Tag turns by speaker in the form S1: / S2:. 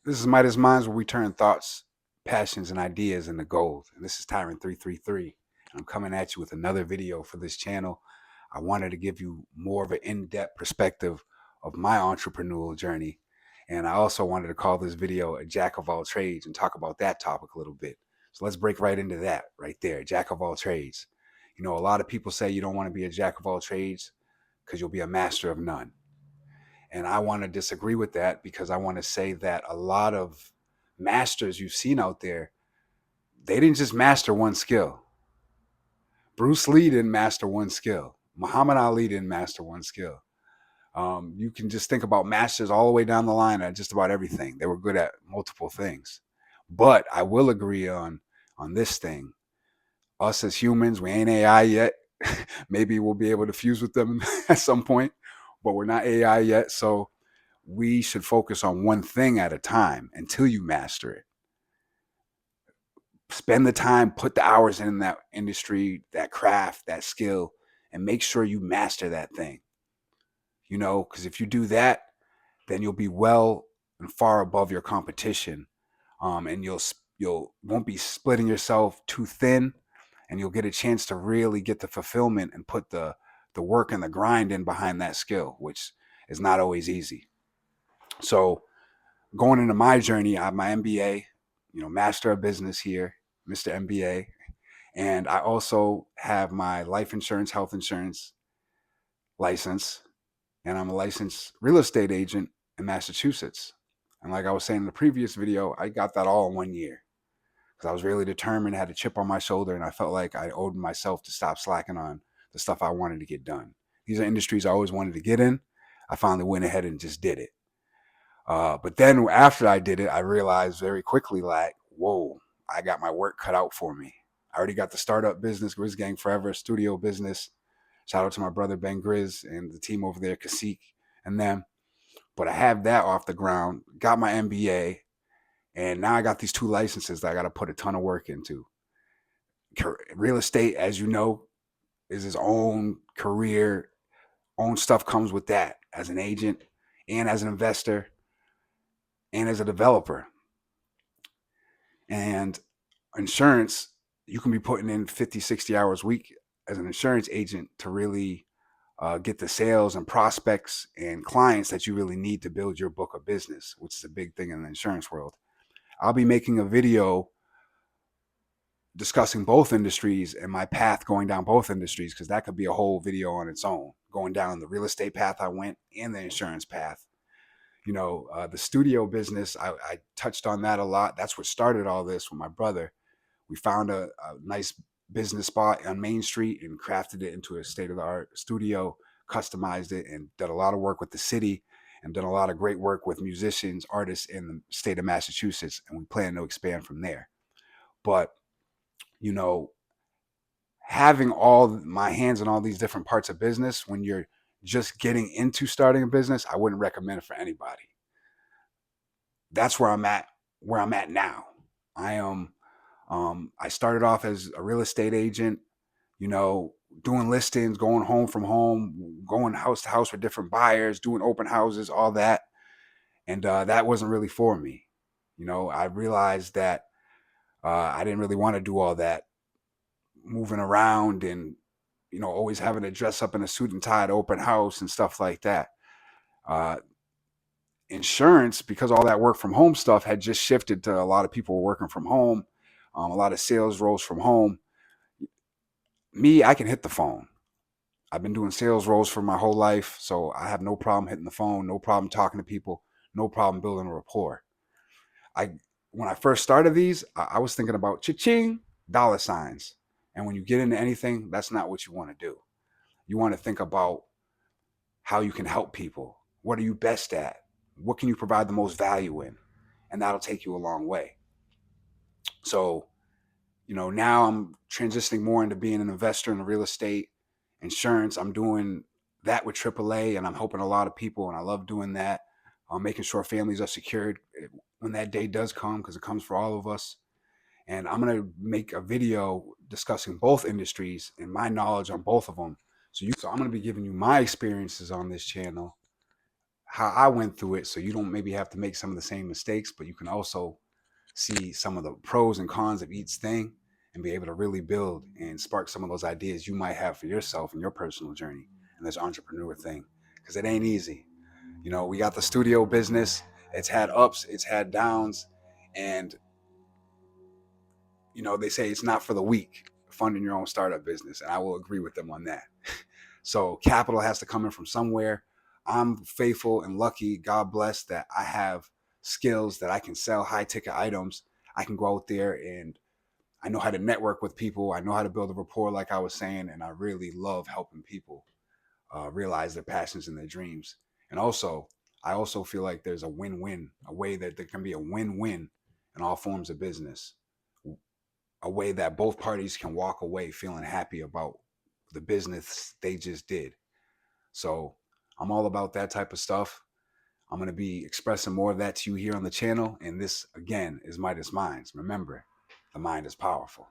S1: This is Midas Minds, where we turn thoughts, passions, and ideas into gold. And this is Tyrant 333. I'm coming at you with another video for this channel. I wanted to give you more of an in-depth perspective of my entrepreneurial journey. And I also wanted to call this video a jack of all trades and talk about that topic a little bit. So let's break right into that right there, jack of all trades. You know, a lot of people say you don't want to be a jack of all trades because you'll be a master of none. And I want to disagree with that because I want to say that a lot of masters you've seen out there, they didn't just master one skill. Bruce Lee didn't master one skill. Muhammad Ali didn't master one skill. You can just think about masters all the way down the line at just about everything. They were good at multiple things. But I will agree on this thing. Us as humans, we ain't AI yet. Maybe we'll be able to fuse with them at some point, but we're not AI yet. So we should focus on one thing at a time until you master it. Spend the time, put the hours in that industry, that craft, that skill, and make sure you master that thing. You know, because if you do that, then you'll be well and far above your competition, and you'll won't be splitting yourself too thin, and you'll get a chance to really get the fulfillment and put the work and the grind in behind that skill, which is not always easy. So going into my journey, I have my MBA, Master of Business here, Mr. MBA. And I also have my life insurance, health insurance license. And I'm a licensed real estate agent in Massachusetts. And like I was saying in the previous video, I got that all in 1 year because I was really determined, had a chip on my shoulder, and I felt like I owed myself to stop slacking on the stuff I wanted to get done. These are industries I always wanted to get in. I finally went ahead and just did it. But then after I did it, I realized very quickly, like, whoa, I got my work cut out for me. I already got the startup business, Grizz Gang Forever, studio business. Shout out to my brother Ben Grizz and the team over there, Kasik and them. But I have that off the ground, got my MBA, and now I got these two licenses that I got to put a ton of work into. Real estate, as you know, is his own career, own stuff comes with that as an agent and as an investor and as a developer. And insurance, you can be putting in 50, 60 hours a week as an insurance agent to really get the sales and prospects and clients that you really need to build your book of business, which is a big thing in the insurance world. I'll be making a video discussing both industries and my path going down both industries, because that could be a whole video on its own, going down the real estate path I went and the insurance path. The studio business, I touched on that a lot. That's what started all this with my brother. We found a nice business spot on Main Street and crafted it into a state-of-the-art studio, customized it, and did a lot of work with the city and done a lot of great work with musicians, artists in the state of Massachusetts. And we plan to expand from there. But, having all my hands in all these different parts of business when you're just getting into starting a business, I wouldn't recommend it for anybody. That's where I'm at now. I am I started off as a real estate agent, doing listings, going home from home, going house to house with different buyers, doing open houses, all that. And that wasn't really for me. I realized that I didn't really want to do all that moving around and, always having to dress up in a suit and tie at open house and stuff like that. Uh, Insurance, because all that work from home stuff had just shifted to a lot of people were working from home, a lot of sales roles from home. Me, I can hit the phone. I've been doing sales roles for my whole life, so I have no problem hitting the phone, no problem talking to people, no problem building a rapport. I When I first started these, I was thinking about cha-ching, dollar signs. And when you get into anything, that's not what you want to do. You want to think about how you can help people. What are you best at? What can you provide the most value in? And that'll take you a long way. So, now I'm transitioning more into being an investor in the real estate, insurance. I'm doing that with AAA, and I'm helping a lot of people, and I love doing that. I'm making sure families are secured when that day does come, because it comes for all of us. And I'm going to make a video discussing both industries and my knowledge on both of them. So I'm going to be giving you my experiences on this channel, how I went through it, so you don't maybe have to make some of the same mistakes, but you can also see some of the pros and cons of each thing and be able to really build and spark some of those ideas you might have for yourself and your personal journey and this entrepreneur thing, because it ain't easy. You know, we got the studio business. It's had ups, it's had downs, and you know, they say it's not for the weak funding your own startup business, and I will agree with them on that. So capital has to come in from somewhere. I'm faithful and lucky, God bless, that I have skills that I can sell high ticket items. I can go out there and I know how to network with people. I know how to build a rapport, like I was saying, and I really love helping people realize their passions and their dreams. And also, I also feel like there's a win-win, a way that there can be a win-win in all forms of business, a way that both parties can walk away feeling happy about the business they just did. So I'm all about that type of stuff. I'm going to be expressing more of that to you here on the channel. And this, again, is Midas Minds. Remember, the mind is powerful.